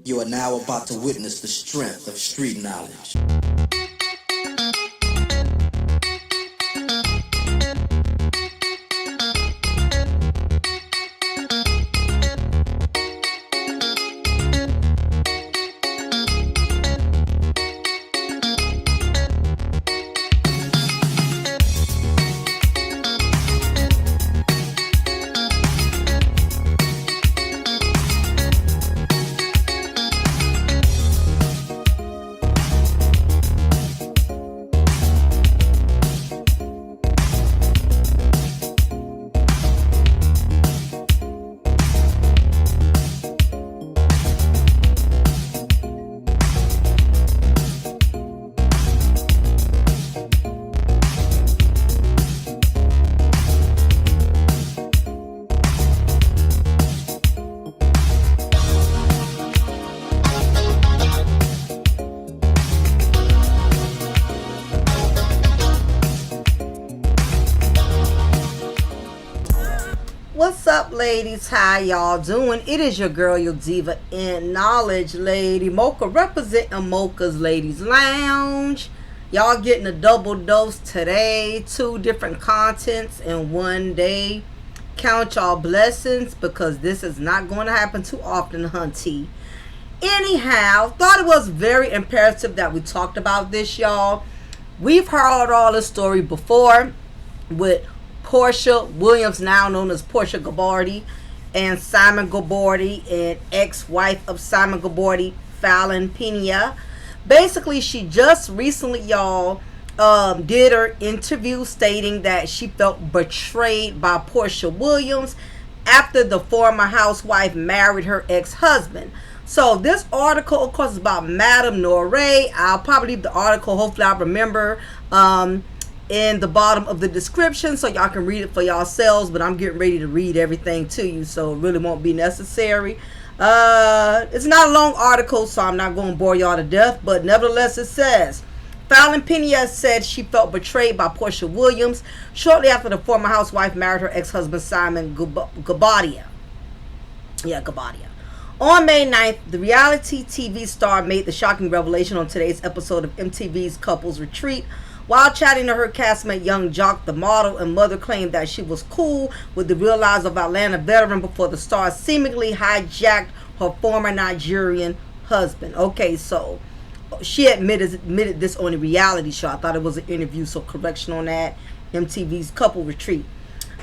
You are now about to witness the strength of street knowledge. What's up, ladies? How y'all doing? It is your girl, your diva in knowledge, Lady Mocha, representing Mocha's Ladies Lounge. Y'all getting a double dose today. 2 different contents in one day. Count y'all blessings, because this is not going to happen too often, hunty. Anyhow, thought it was very imperative that we talked about this, y'all. We've heard all the story before with Porsha Williams, now known as Porsha Gabardi, and Simon Gabardi, and ex-wife of Simon Gabardi, Falynn Pina. Basically, she just recently, y'all, did her interview stating that she felt betrayed by Porsha Williams after the former housewife married her ex-husband. So this article, of course, is about Madam 𝓜𝓸𝓬𝓱𝓪'𝓼. I'll probably leave the article, hopefully I'll remember, in the bottom of the description so y'all can read it for yourselves, but I'm getting ready to read everything to you, so it really won't be necessary. It's not a long article, so I'm not going to bore y'all to death, but nevertheless it says, Falynn Pina said she felt betrayed by Porsha Williams shortly after the former housewife married her ex-husband Simon Gabardi. On May 9th, the reality TV star made the shocking revelation on today's episode of MTV's Couples Retreat. While chatting to her castmate Young Jock, the model and mother claimed that she was cool with the real lives of Atlanta veteran before the star seemingly hijacked her former Nigerian husband. Okay, so she admitted this on a reality show. I thought it was an interview, so correction on that. MTV's Couple Retreat.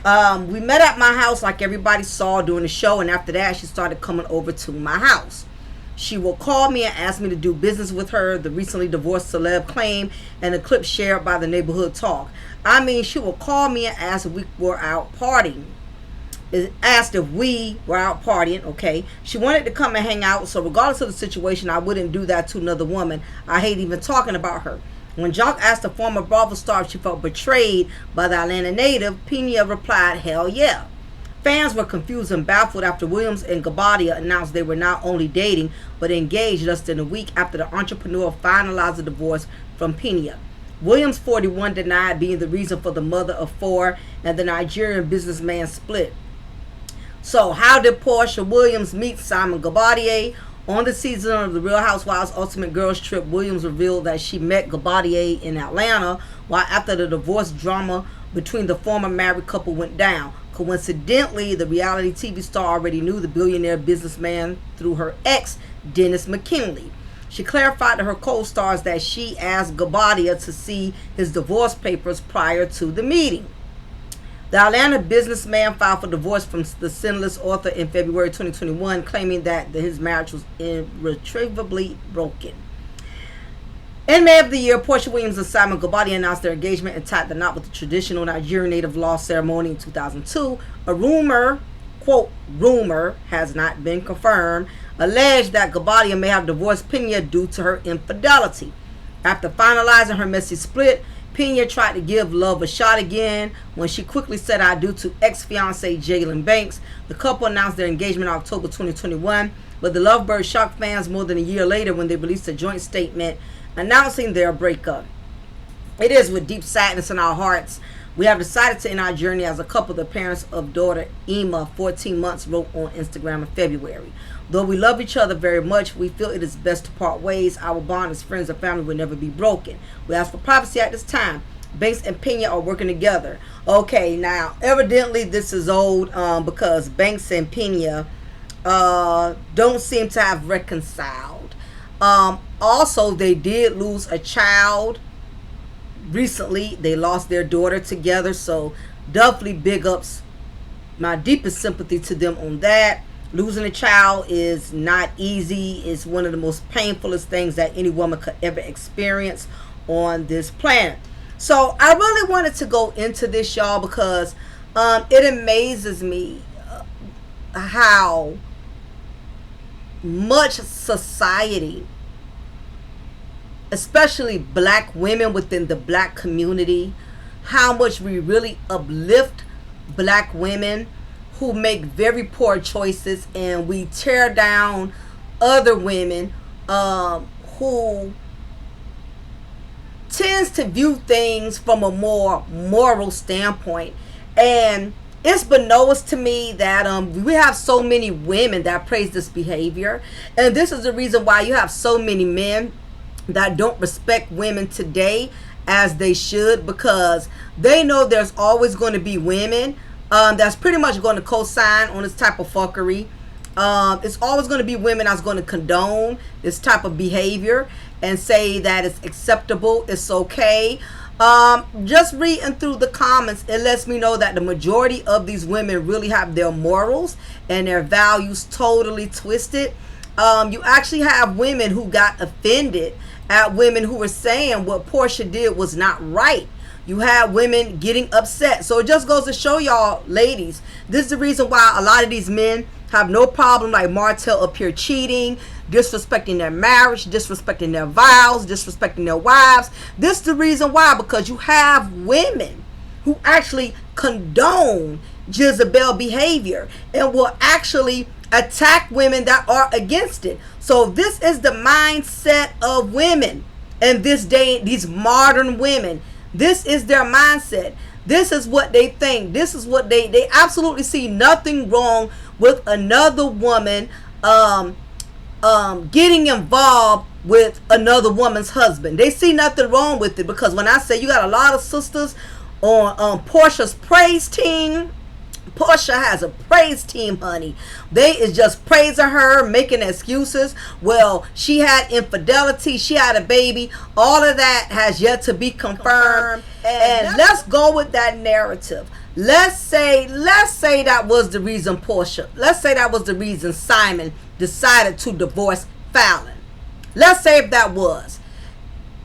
We met at my house like everybody saw during the show, and after that she started coming over to my house. She will call me and ask me to do business with her, the recently divorced celeb claim, and a clip shared by the Neighborhood Talk. I mean, she will call me and ask if we were out partying. Okay. She wanted to come and hang out, so regardless of the situation, I wouldn't do that to another woman. I hate even talking about her. When Jock asked the former Bravo star if she felt betrayed by the Atlanta native, Pina replied, hell yeah. Fans were confused and baffled after Williams and Gabardi announced they were not only dating, but engaged less than a week after the entrepreneur finalized the divorce from Pina. Williams, 41, denied being the reason for the mother of 4 and the Nigerian businessman split. So how did Porsha Williams meet Simon Gabardi? On the season of The Real Housewives Ultimate Girls Trip, Williams revealed that she met Gabardi in Atlanta while after the divorce drama between the former married couple went down. Coincidentally, the reality TV star already knew the billionaire businessman through her ex, Dennis McKinley. She clarified to her co-stars that she asked Gabardi to see his divorce papers prior to the meeting. The Atlanta businessman filed for divorce from the Sinless author in February 2021, claiming that his marriage was irretrievably broken. In May of the year, Porsha Williams and Simon Gabardi announced their engagement and tied the knot with the traditional Nigerian native law ceremony in 2002. A rumor, quote, rumor, has not been confirmed, alleged that Gabardi may have divorced Pina due to her infidelity. After finalizing her messy split, Pina tried to give love a shot again when she quickly said I do to ex-fiancé Jalen Banks. The couple announced their engagement in October 2021, but the lovebirds shocked fans more than a year later when they released a joint statement announcing their breakup. It is with deep sadness in our hearts We have decided to end our journey as a couple. The parents of daughter Emma, 14 months, wrote on Instagram in February. Though we love each other very much, we feel it is best to part ways. Our bond as friends and family will never be broken. We ask for privacy at this time. Banks and Pina are working together. Okay, now evidently this is old because Banks and Pina don't seem to have reconciled. Also, they did lose a child recently. They lost their daughter together, so definitely big ups, my deepest sympathy to them on that. Losing a child is not easy. It's one of the most painfulest things that any woman could ever experience on this planet. So I really wanted to go into this, y'all, because it amazes me how much society, especially black women within the black community, how much we really uplift black women who make very poor choices, and we tear down other women who tends to view things from a more moral standpoint. And it's bananas to me that we have so many women that praise this behavior, and this is the reason why you have so many men that don't respect women today as they should, because they know there's always going to be women that's pretty much going to co-sign on this type of fuckery. It's always going to be women that's going to condone this type of behavior and say that it's acceptable, it's okay. Just reading through the comments, it lets me know that the majority of these women really have their morals and their values totally twisted. You actually have women who got offended at women who were saying what Porsha did was not right. You have women getting upset. So it just goes to show y'all, ladies, this is the reason why a lot of these men have no problem, like Martell up here, cheating, disrespecting their marriage, disrespecting their vows, disrespecting their wives. This is the reason why, because you have women who actually condone Jezebel behavior and will actually attack women that are against it. So this is the mindset of women in this day, these modern women. This is their mindset. This is what they think. This is what they absolutely see nothing wrong with another woman getting involved with another woman's husband. They see nothing wrong with it, because when I say you got a lot of sisters on Porsha's praise team, Porsha has a praise team, honey. They is just praising her, making excuses. Well, she had infidelity, she had a baby. All of that has yet to be confirmed. And let's go with that narrative. Let's say that was the reason Porsha, let's say that was the reason Simon decided to divorce Falynn. Let's say if that was.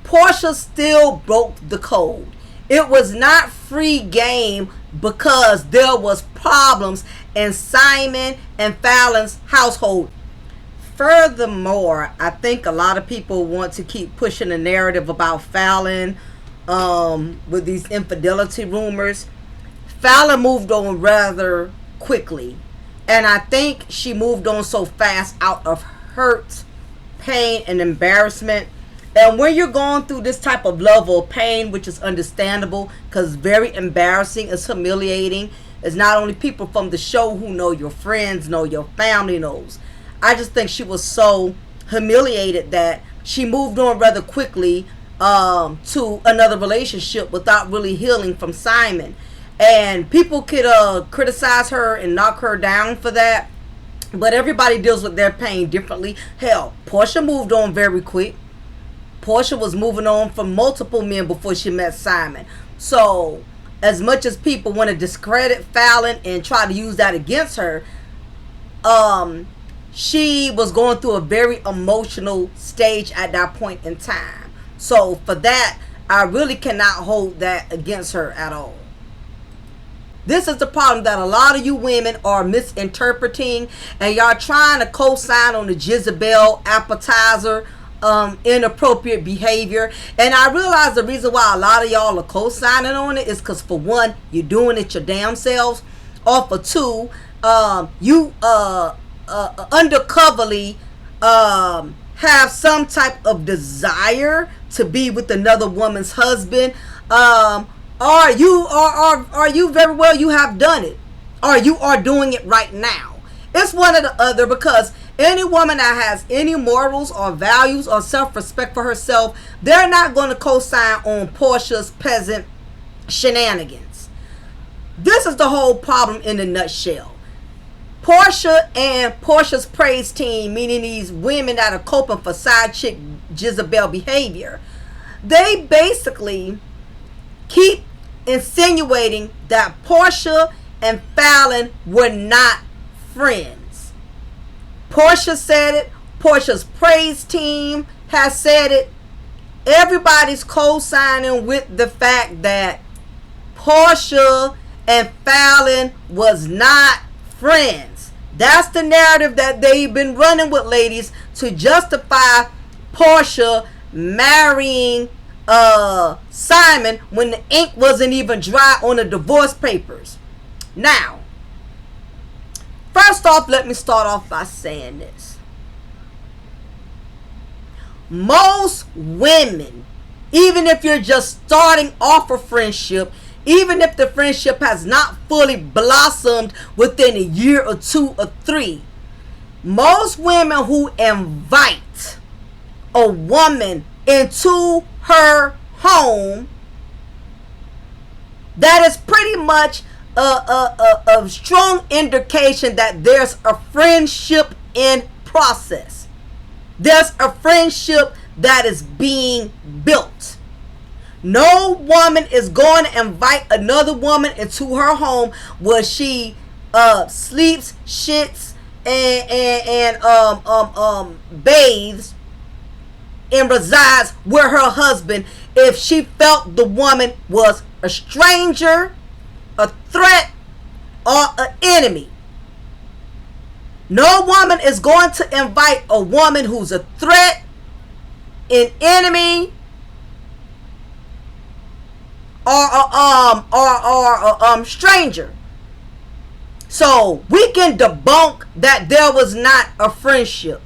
Porsha still broke the code. It was not free game, because there was problems in Simon and Falynn's household. Furthermore, I think a lot of people want to keep pushing the narrative about Falynn with these infidelity rumors. Falynn moved on rather quickly, and I think she moved on so fast out of hurt, pain, and embarrassment. And when you're going through this type of level of pain, which is understandable because it's very embarrassing, it's humiliating. It's not only people from the show who know, your friends know, your family knows. I just think she was so humiliated that she moved on rather quickly to another relationship without really healing from Simon. And people could criticize her and knock her down for that, but everybody deals with their pain differently. Hell, Porsha moved on very quick. Porsha was moving on from multiple men before she met Simon. So as much as people want to discredit Falynn and try to use that against her, she was going through a very emotional stage at that point in time. So for that, I really cannot hold that against her at all. This is the problem that a lot of you women are misinterpreting, and y'all trying to co-sign on the Jezebel appetizer, inappropriate behavior. And I realize the reason why a lot of y'all are co-signing on it is because, for one, you're doing it your damn selves, or for two, you undercoverly have some type of desire to be with another woman's husband, Are you very well, you have done it, or you are doing it right now. It's one or the other, because any woman that has any morals or values or self-respect for herself, they're not going to co-sign on Porsha's peasant shenanigans. This is the whole problem in a nutshell. Porsha and Porsha's praise team, meaning these women that are coping for side chick Jezebel behavior, they basically keep insinuating that Porsha and Falynn were not friends. Porsha said it. Porsha's praise team has said it. Everybody's co-signing with the fact that Porsha and Falynn was not friends. That's the narrative that they've been running with, ladies, to justify Porsha marrying Simon when the ink wasn't even dry on the divorce papers. Now, first off, let me start off by saying this. Most women, even if you're just starting off a friendship, even if the friendship has not fully blossomed within a year or two or three, most women who invite a woman into her home, that is pretty much a strong indication that there's a friendship in process. There's a friendship that is being built. No woman is going to invite another woman into her home where she sleeps, shits, and bathes and resides with her husband if she felt the woman was a stranger, a threat, or an enemy. No woman is going to invite a woman who's a threat, an enemy, or a stranger. So we can debunk that there was not a friendship.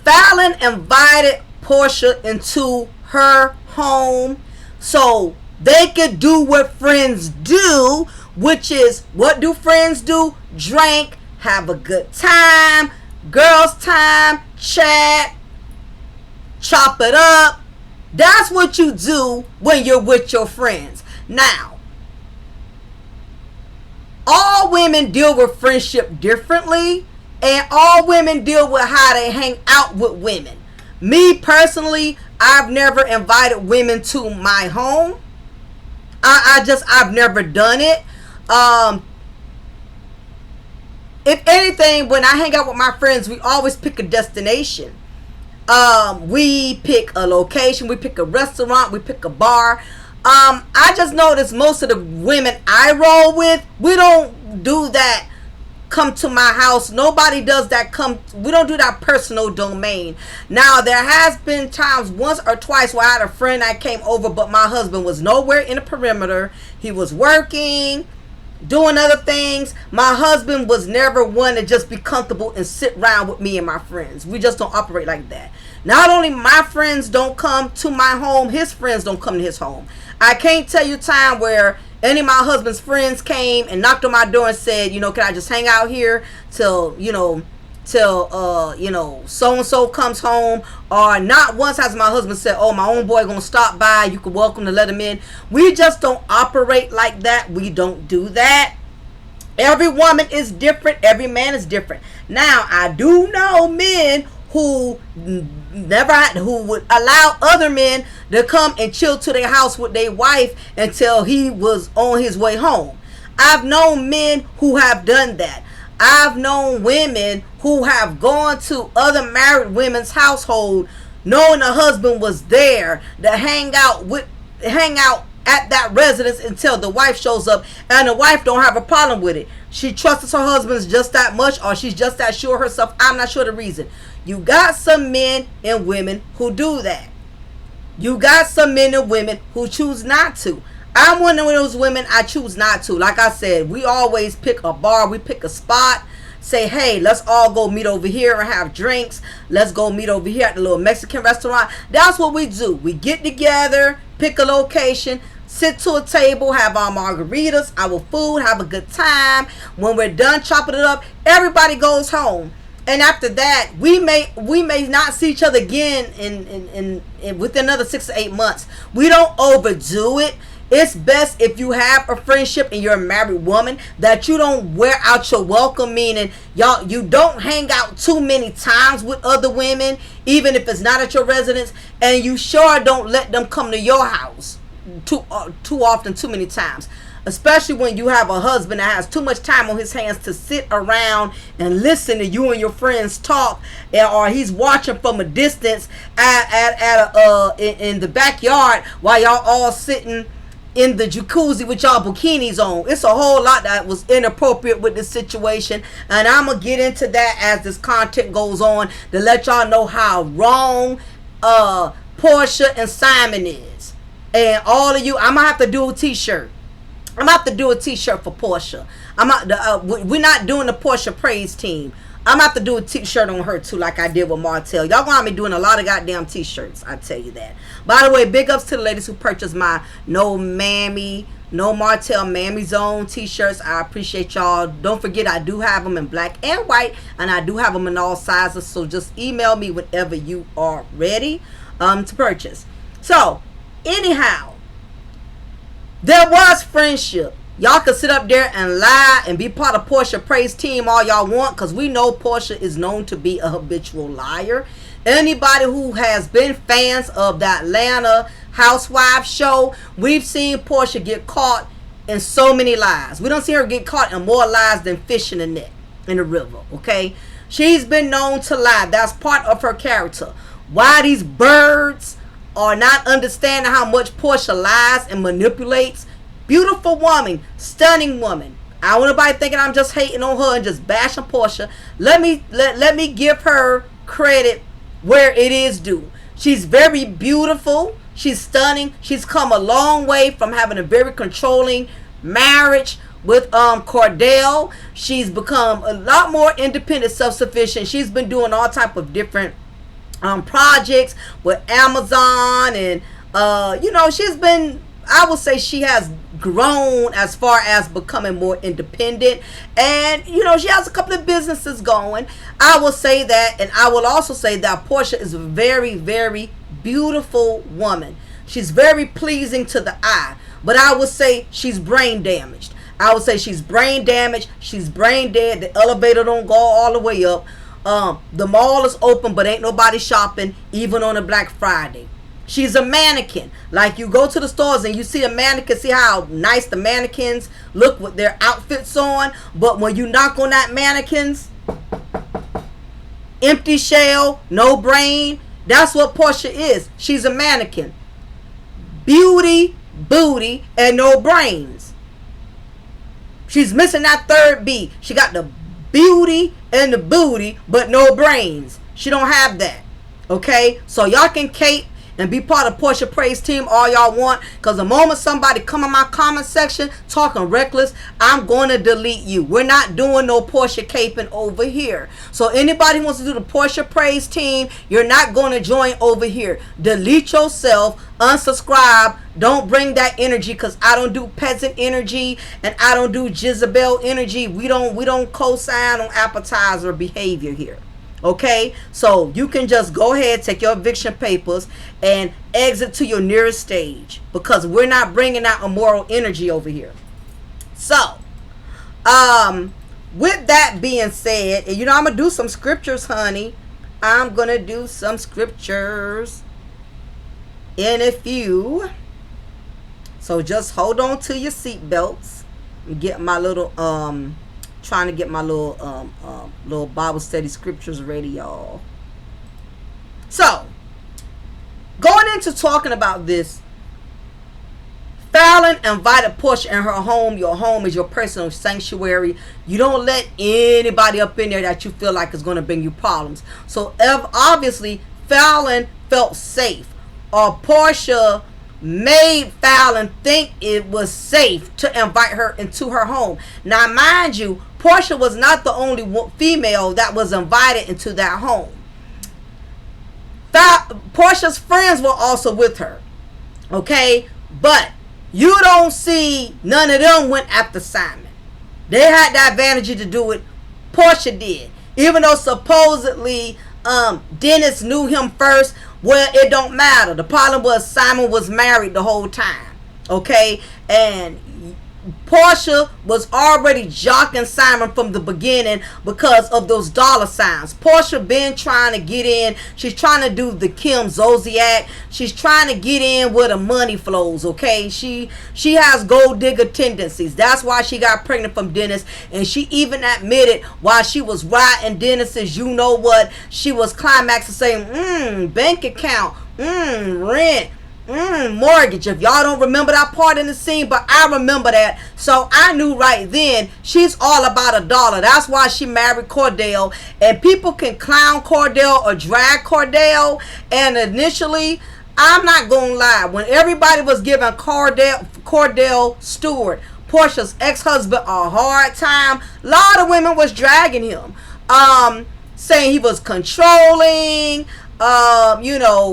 Falynn invited Porsha into her home so they could do what friends do, which is, what do friends do? Drink, have a good time, girls time, chat, chop it up. That's what you do when you're with your friends. Now, all women deal with friendship differently, and all women deal with how they hang out with women. Me personally, I've never invited women to my home. I've never done it. If anything, when I hang out with my friends, we always pick a destination. We pick a location, we pick a restaurant, we pick a bar. I just noticed most of the women I roll with, we don't do that. Come to my house. Nobody does that. We don't do that personal domain. Now, there has been times, once or twice, where I had a friend that came over, but my husband was nowhere in the perimeter. He was working, doing other things. My husband was never one to just be comfortable and sit around with me and my friends. We just don't operate like that. Not only my friends don't come to my home, his friends don't come to his home. I can't tell you time where any of my husband's friends came and knocked on my door and said, can I just hang out here till so-and-so comes home. Or not once has my husband said, oh, my own boy gonna stop by, you can welcome to let him in. We just don't operate like that. We don't do that. Every woman is different. Every man is different. Now, I do know men who would allow other men to come and chill to their house with their wife until he was on his way home. I've known men who have done that. I've known women who have gone to other married women's household knowing the husband was there to hang out at that residence until the wife shows up, and the wife don't have a problem with it. She trusts her husband just that much, or she's just that sure herself. I'm not sure the reason. You got some men and women who do that. You got some men and women who choose not to. I'm one of those women, I choose not to. Like I said, we always pick a bar, we pick a spot say, hey, let's all go meet over here and have drinks. Let's go meet over here at the little Mexican restaurant. That's what we do. We get together, pick a location, sit to a table, have our margaritas, our food, have a good time. When we're done chopping it up, everybody goes home. And after that, we may not see each other again in within another 6 to 8 months. We don't overdo it. It's best if you have a friendship and you're a married woman that you don't wear out your welcome, meaning you don't hang out too many times with other women, even if it's not at your residence, and you sure don't let them come to your house too often, too many times. Especially when you have a husband that has too much time on his hands to sit around and listen to you and your friends talk, or he's watching from a distance in the backyard while y'all all sitting in the jacuzzi with y'all bikinis on. It's a whole lot that was inappropriate with this situation, and I'm gonna get into that as this content goes on to let y'all know how wrong Porsha and Simon is. And all of you, I'm gonna have to do a t-shirt. I'm gonna have to do a t-shirt for Porsha. We're not doing the Porsha praise team. I'm gonna have to do a t-shirt on her too, like I did with Martell. Y'all gonna have me doing a lot of goddamn t-shirts, I tell you that. By the way, big ups to the ladies who purchased my No Martell Mammy Zone t-shirts. I appreciate y'all. Don't forget, I do have them in black and white, and I do have them in all sizes. So just email me whenever you are ready to purchase. So anyhow, there was friendship. Y'all can sit up there and lie and be part of Porsha praise team all y'all want, because we know Porsha is known to be a habitual liar. Anybody who has been fans of the Atlanta Housewives show, we've seen Porsha get caught in so many lies. We don't see her get caught in more lies than fish in the net in the river, okay? She's been known to lie. That's part of her character. Why these birds are not understanding how much Porsha lies and manipulates. Beautiful woman, stunning woman. I don't want nobody thinking I'm just hating on her and just bashing Porsha. Let me give her credit where it is due. She's very beautiful. She's stunning. She's come a long way from having a very controlling marriage with Cordell. She's become a lot more independent, self-sufficient. She's been doing all type of different projects with Amazon, and she's been, I would say she has grown as far as becoming more independent, and she has a couple of businesses going. I will say that, and I will also say that Porsha is a very, very beautiful woman. She's very pleasing to the eye, but I would say she's brain damaged. I would say she's brain damaged. She's brain dead. The elevator don't go all the way up. The mall is open, but ain't nobody shopping, even on a Black Friday. She's a mannequin. Like, you go to the stores and you see a mannequin, see how nice the mannequins look with their outfits on, but when you knock on that mannequin's empty shell, no brain, that's what Porsha is. She's a mannequin. Beauty, booty, and no brains. She's missing that third B. She got the beauty and the booty, but no brains. She don't have that. Okay, so y'all can cape and be part of Porsha praise team all y'all want, because the moment somebody come in my comment section talking reckless, I'm going to delete you. We're not doing no Porsha caping over here. So anybody who wants to do the Porsha praise team, you're not going to join over here. Delete yourself, unsubscribe. Don't bring that energy, because I don't do peasant energy and I don't do Jezebel energy. We don't co-sign on appetizer behavior here. Okay, so you can just go ahead, take your eviction papers, and exit to your nearest stage, because we're not bringing out immoral energy over here. So, with that being said, and I'm gonna do some scriptures, honey. I'm gonna do some scriptures in a few. So just hold on to your seatbelts and get my little trying to get my little Bible study scriptures ready, y'all. So, going into talking about this, Falynn invited Porsha in her home. Your home is your personal sanctuary. You don't let anybody up in there that you feel like is going to bring you problems. So, obviously, Falynn felt safe, or Porsha made Falynn think it was safe to invite her into her home. Now, mind you, Porsha was not the only female that was invited into that home. Porsha's friends were also with her. Okay? But you don't see none of them went after Simon. They had the advantage to do it. Porsha did. Even though supposedly Dennis knew him first. Well, it don't matter. The problem was Simon was married the whole time. Okay? And Porsha was already jocking Simon from the beginning because of those dollar signs. Porsha been trying to get in. She's trying to do the Kim Zodiac. She's trying to get in where the money flows, okay? She has gold digger tendencies. That's why she got pregnant from Dennis. And she even admitted while she was riding Dennis's you know what, she was climaxing saying, bank account, rent, mortgage. If y'all don't remember that part in the scene, but I remember that. So I knew right then she's all about a dollar. That's why she married Cordell. And people can clown Cordell or drag Cordell. And initially, I'm not gonna lie, when everybody was giving Cordell Stewart, Porsha's ex-husband, a hard time, a lot of women was dragging him, saying he was controlling.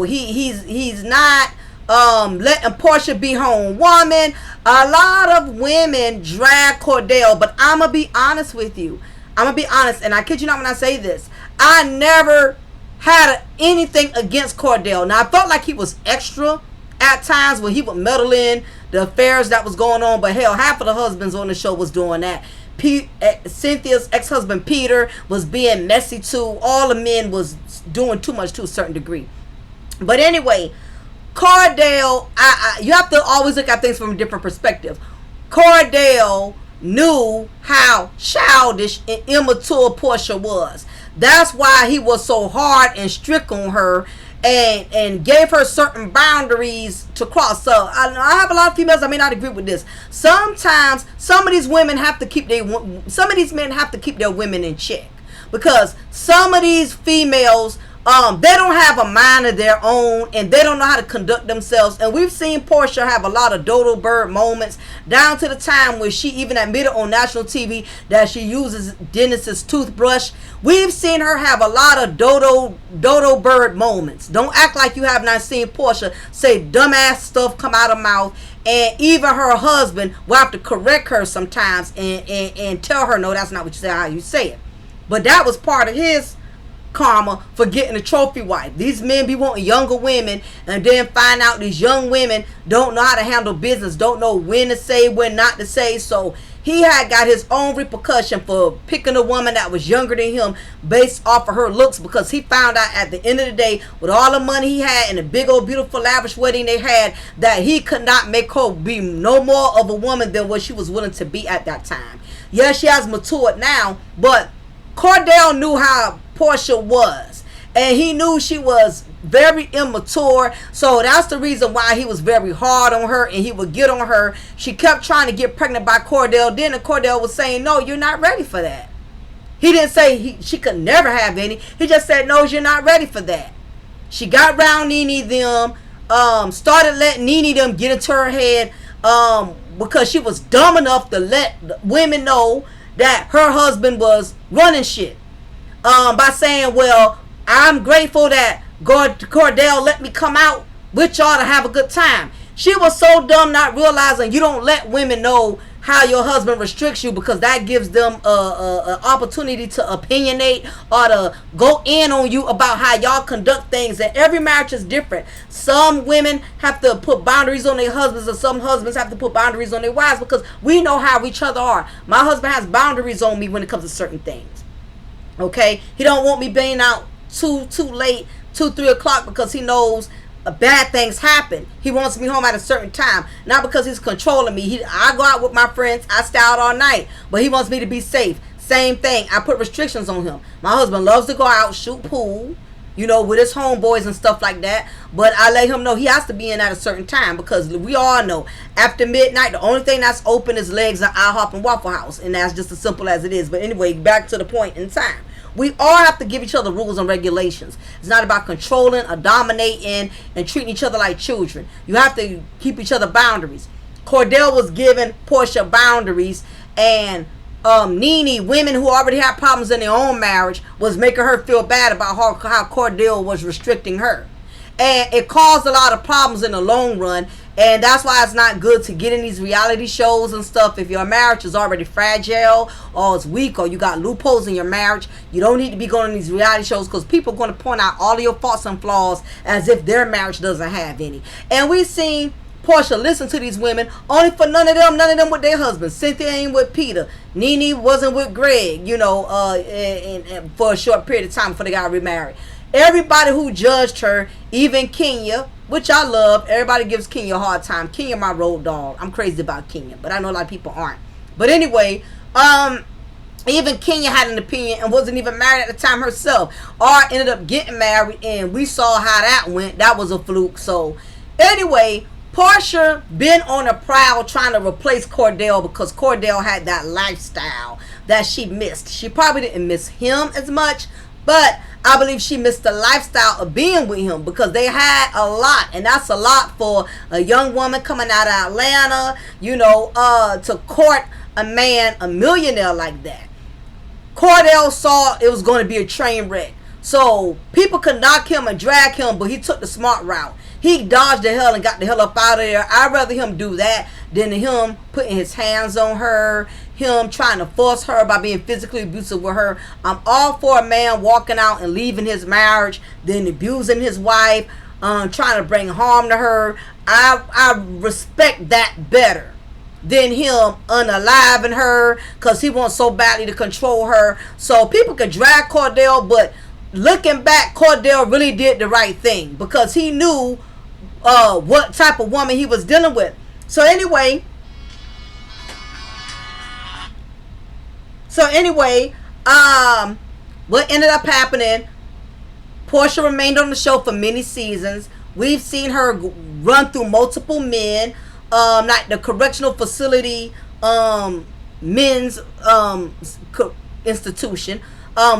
He's not letting Porsha be home woman. A lot of women drag Cordell, but I'm gonna be honest with you. I'm gonna be honest, and I kid you not when I say this. I never had anything against Cordell. Now I felt like he was extra at times when he would meddle in the affairs that was going on, but hell, half of the husbands on the show was doing that. Cynthia's ex-husband Peter was being messy too. All the men was doing too much to a certain degree. But anyway, Cordell, you have to always look at things from a different perspective. Cordell knew how childish and immature Porsha was. That's why he was so hard and strict on her and gave her certain boundaries to cross. So I have a lot of females that may not agree with this. Sometimes some of these women have to keep some of these men have to keep their women in check, because some of these females, they don't have a mind of their own and they don't know how to conduct themselves. And we've seen Porsha have a lot of dodo bird moments, down to the time where she even admitted on national TV that she uses Dennis's toothbrush. We've seen her have a lot of dodo bird moments. Don't act like you have not seen Porsha say dumbass stuff come out of her mouth. And even her husband will have to correct her sometimes and tell her, no, that's not what you say, how you say it. But that was part of his karma for getting a trophy wife. These men be wanting younger women and then find out these young women don't know how to handle business, don't know when to say, when not to say. So he had got his own repercussion for picking a woman that was younger than him based off of her looks, because he found out at the end of the day, with all the money he had and the big old beautiful lavish wedding they had, that he could not make her be no more of a woman than what she was willing to be at that time. Yes, she has matured now, but Cordell knew how Porsha was, and he knew she was very immature. So that's the reason why he was very hard on her, and he would get on her. She kept trying to get pregnant by Cordell. Then Cordell was saying, no, you're not ready for that. He didn't say she could never have any. He just said, no, you're not ready for that. She got round Nene them, started letting Nene them get into her head, because she was dumb enough to let women know that her husband was running shit, by saying, well, I'm grateful that Cordell let me come out with y'all to have a good time. She was so dumb not realizing you don't let women know how your husband restricts you, because that gives them a opportunity to opinionate or to go in on you about how y'all conduct things. And every marriage is different. Some women have to put boundaries on their husbands, and some husbands have to put boundaries on their wives, because we know how each other are. My husband has boundaries on me when it comes to certain things. Okay, he don't want me being out too late, 2-3 o'clock, because he knows bad things happen. He wants me home at a certain time, not because he's controlling me. I go out with my friends, I stay out all night, but he wants me to be safe. Same thing, I put restrictions on him. My husband loves to go out, shoot pool, with his homeboys and stuff like that, but I let him know he has to be in at a certain time, because we all know after midnight the only thing that's open is legs and IHOP and Waffle House, and that's just as simple as it is. But anyway, back to the point in time. We all have to give each other rules and regulations. It's not about controlling or dominating and treating each other like children. You have to keep each other boundaries. Cordell was giving Porsha boundaries, and Nene, women who already had problems in their own marriage, was making her feel bad about how Cordell was restricting her. And it caused a lot of problems in the long run. And that's why it's not good to get in these reality shows and stuff. If your marriage is already fragile or it's weak or you got loopholes in your marriage, you don't need to be going on these reality shows, because people are going to point out all of your faults and flaws as if their marriage doesn't have any. And we've seen Porsha listen to these women only for none of them with their husbands. Cynthia ain't with Peter. Nene wasn't with Greg, and for a short period of time before they got remarried. Everybody who judged her, even Kenya, which I love, everybody gives Kenya a hard time. Kenya my road dog. I'm crazy about Kenya, but I know a lot of people aren't. But anyway, even Kenya had an opinion and wasn't even married at the time herself, or ended up getting married, and we saw how that went. That was a fluke. So anyway, Porsha been on a prowl trying to replace Cordell, because Cordell had that lifestyle that she missed. She probably didn't miss him as much, but I believe she missed the lifestyle of being with him, because they had a lot, and that's a lot for a young woman coming out of Atlanta, to court a man, a millionaire like that. Cordell saw it was going to be a train wreck, so people could knock him and drag him, but he took the smart route. He dodged the hell and got the hell up out of there. I'd rather him do that than him putting his hands on her, him trying to force her by being physically abusive with her. I'm all for a man walking out and leaving his marriage, then abusing his wife, trying to bring harm to her. I respect that better than him unaliving her because he wants so badly to control her. So people could drag Cordell, but looking back, Cordell really did the right thing, because he knew what type of woman he was dealing with. So anyway, what ended up happening, Porsha remained on the show for many seasons. We've seen her run through multiple men, like the correctional facility, men's institution.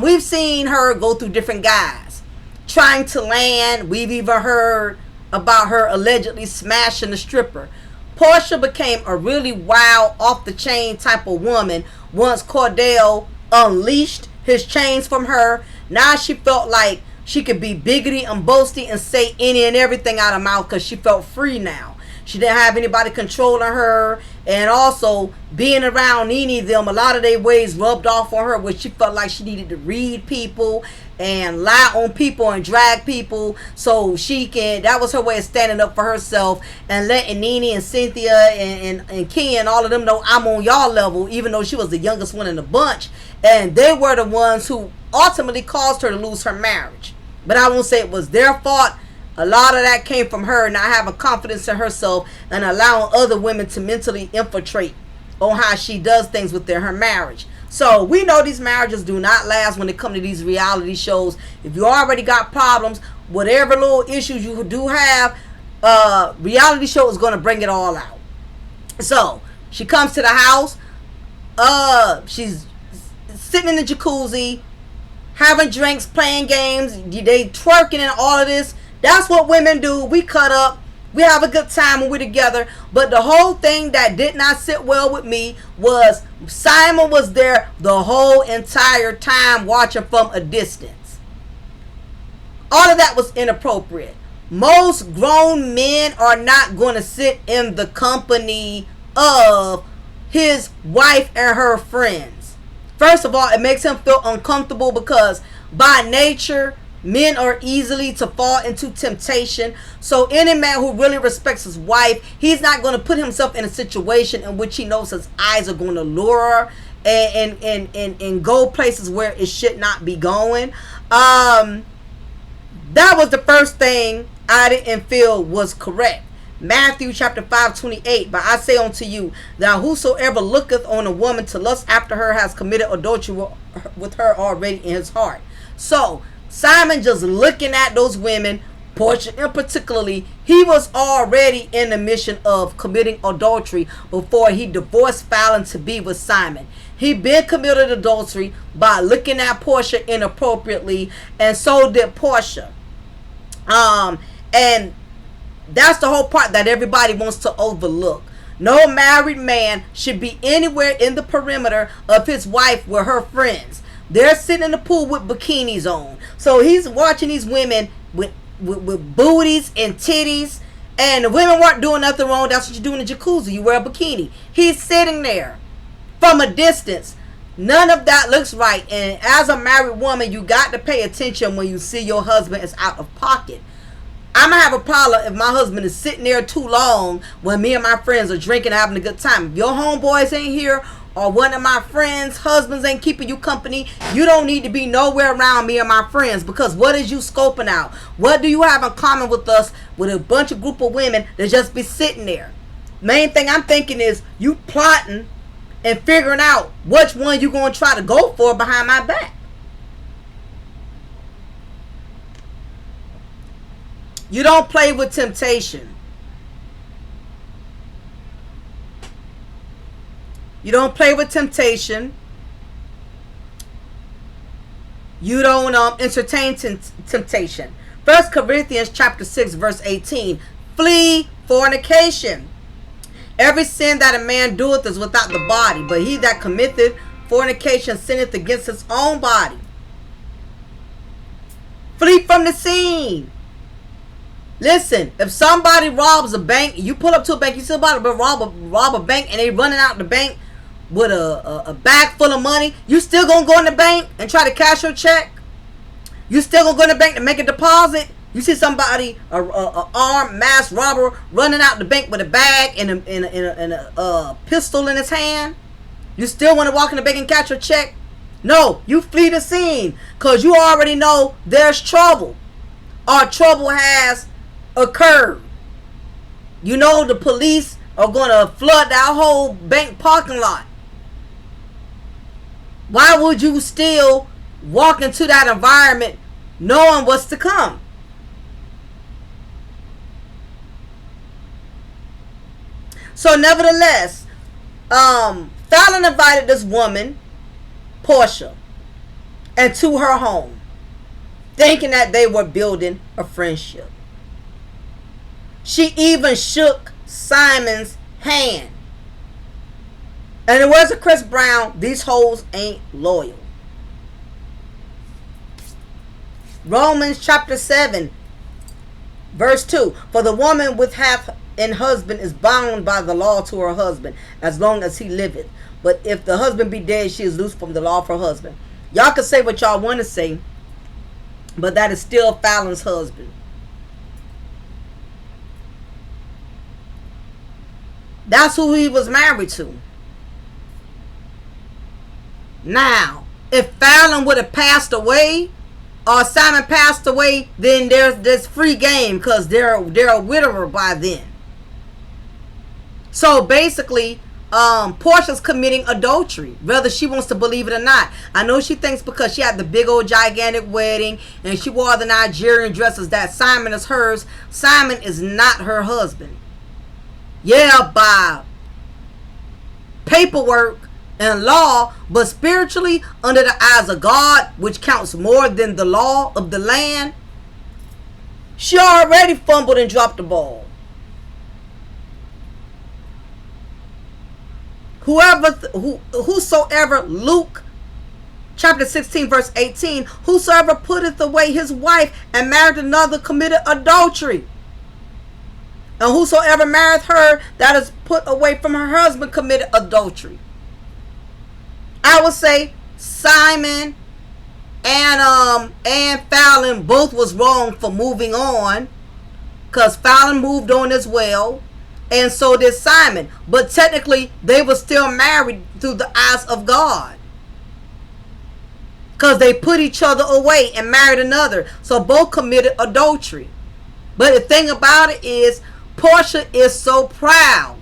We've seen her go through different guys trying to land. We've even heard about her allegedly smashing the stripper. Porsha became a really wild, off the chain type of woman once Cordell unleashed his chains from her. Now she felt like she could be biggity and boasty and say any and everything out of her mouth, because she felt free now. She didn't have anybody controlling her, and also being around Nene, them, a lot of their ways rubbed off on her, where she felt like she needed to read people and lie on people and drag people so that was her way of standing up for herself and letting Nene and Cynthia and Kenya and all of them know, I'm on y'all level, even though she was the youngest one in the bunch, and they were the ones who ultimately caused her to lose her marriage. But I won't say it was their fault. A lot of that came from her not having confidence in herself and allowing other women to mentally infiltrate on how she does things within her marriage. So we know these marriages do not last when it comes to these reality shows. If you already got problems, whatever little issues you do have, reality show is going to bring it all out. So she comes to the house. She's sitting in the jacuzzi, having drinks, playing games. They twerking and all of this. That's what women do. We cut up. We have a good time when we're together. But the whole thing that did not sit well with me was Simon was there the whole entire time watching from a distance. All of that was inappropriate. Most grown men are not going to sit in the company of his wife and her friends. First of all, it makes him feel uncomfortable because by nature, men are easily to fall into temptation. So any man who really respects his wife, he's not going to put himself in a situation in which he knows his eyes are going to lure and go places where it should not be going. That was the first thing I didn't feel was correct. Matthew chapter 5:28. But I say unto you, that whosoever looketh on a woman to lust after her has committed adultery with her already in his heart. So Simon just looking at those women, Porsha in particularly, he was already in the mission of committing adultery before he divorced Falynn to be with Simon. He been committed adultery by looking at Porsha inappropriately, and so did Porsha. And that's the whole part that everybody wants to overlook. No married man should be anywhere in the perimeter of his wife with her friends. They're sitting in the pool with bikinis on. So he's watching these women with booties and titties. And the women weren't doing nothing wrong. That's what you do in the jacuzzi. You wear a bikini. He's sitting there from a distance. None of that looks right. And as a married woman, you got to pay attention when you see your husband is out of pocket. I'm going to have a problem if my husband is sitting there too long when me and my friends are drinking and having a good time. If your homeboys ain't here or one of my friends' husbands ain't keeping you company, you don't need to be nowhere around me and my friends, because what is you scoping out? What do you have in common with us with a bunch of group of women that just be sitting there? Main thing I'm thinking is you plotting and figuring out which one you going to try to go for behind my back. You don't play with temptation. You don't play with temptation. You don't entertain temptation. 1 Corinthians chapter 6 verse 18. Flee fornication. Every sin that a man doeth is without the body, but he that committeth fornication sinneth against his own body. Flee from the scene. Listen, if somebody robs a bank, you pull up to a bank, you see somebody rob a bank, and they running out the bank with a bag full of money, you still gonna go in the bank and try to cash your check? You still gonna go in the bank to make a deposit? You see somebody, a armed mass robber, running out the bank with a bag and a pistol in his hand? You still want to walk in the bank and catch your check? No, you flee the scene, because you already know there's trouble, or trouble has occurred. You know the police are going to flood that whole bank parking lot. Why would you still walk into that environment knowing what's to come? So nevertheless, Falynn invited this woman, Porsha, into her home, thinking that they were building a friendship. She even shook Simon's hand. And it wasn't Chris Brown. These hoes ain't loyal. Romans chapter 7 verse 2. For the woman with half an husband is bound by the law to her husband, as long as he liveth. But if the husband be dead, she is loose from the law of her husband. Y'all can say what y'all want to say, but that is still Falynn's husband. That's who he was married to. Now, if Falynn would have passed away, or Simon passed away, then there's free game, because they're a widower by then. So basically, Porsha's committing adultery, whether she wants to believe it or not. I know she thinks because she had the big old gigantic wedding and she wore the Nigerian dresses that Simon is hers. Simon is not her husband. Yeah, by paperwork and law, but spiritually, under the eyes of God, which counts more than the law of the land, she already fumbled and dropped the ball. Whosoever, Luke chapter 16 verse 18, whosoever putteth away his wife and married another committed adultery. And whosoever marrieth her that is put away from her husband committed adultery. I would say Simon and Falynn both was wrong for moving on, because Falynn moved on as well, and so did Simon. But technically, they were still married through the eyes of God, because they put each other away and married another. So both committed adultery. But the thing about it is, Porsha is so proud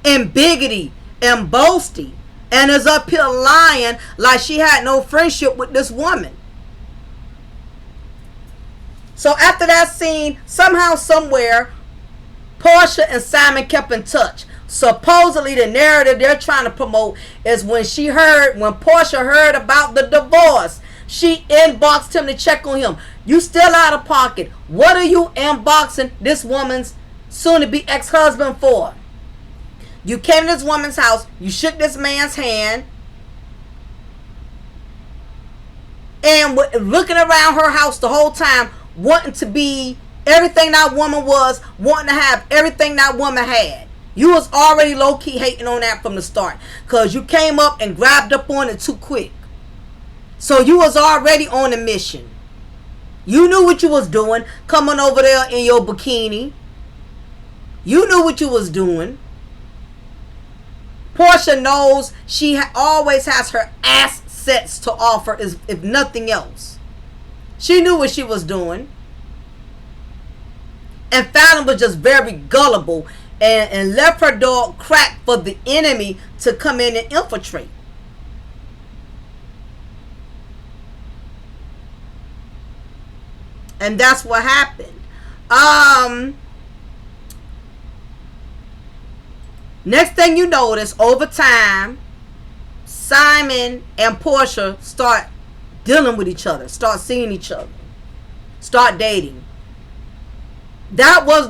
and biggity and boasty, and is up here lying like she had no friendship with this woman. So after that scene, somehow, somewhere, Porsha and Simon kept in touch. Supposedly the narrative they're trying to promote is when Porsha heard about the divorce, she inboxed him to check on him. You still out of pocket. What are you inboxing this woman's soon to be ex-husband for? You came to this woman's house, you shook this man's hand, and looking around her house the whole time, wanting to be everything that woman was, wanting to have everything that woman had. You was already low-key hating on that from the start, because you came up and grabbed up on it too quick. So you was already on a mission. You knew what you was doing, coming over there in your bikini. You knew what you was doing. Porsha knows she always has her assets to offer, if nothing else. She knew what she was doing. And Falynn was just very gullible and left her door cracked for the enemy to come in and infiltrate. And that's what happened. Next thing you notice, over time, Simon and Porsha start dealing with each other, start seeing each other, start dating. That was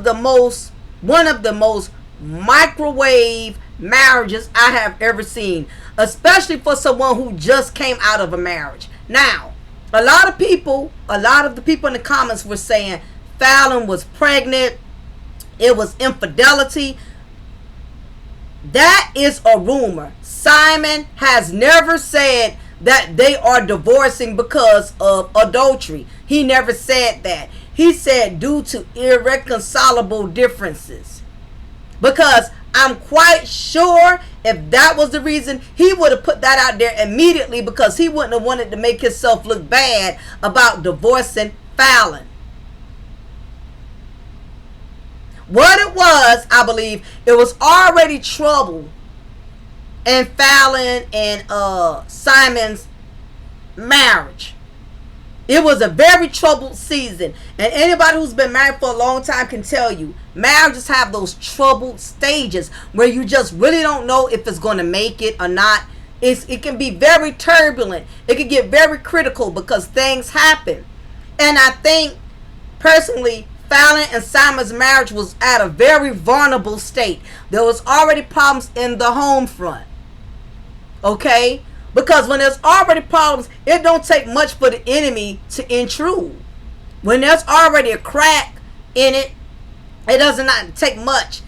one of the most microwave marriages I have ever seen, especially for someone who just came out of a marriage. Now, a lot of the people in the comments were saying Falynn was pregnant, it was infidelity. That is a rumor. Simon has never said that they are divorcing because of adultery. He never said that. He said due to irreconcilable differences. Because I'm quite sure if that was the reason, he would have put that out there immediately, because he wouldn't have wanted to make himself look bad about divorcing Falynn. What it was, I believe, it was already trouble in Falynn and Simon's marriage. It was a very troubled season. And anybody who's been married for a long time can tell you, marriages have those troubled stages where you just really don't know if it's going to make it or not. It can be very turbulent. It can get very critical because things happen. And I think, personally, Falynn and Simon's marriage was at a very vulnerable state. There was already problems in the home front. Okay? Because when there's already problems, it don't take much for the enemy to intrude. When there's already a crack in it, it does not take much.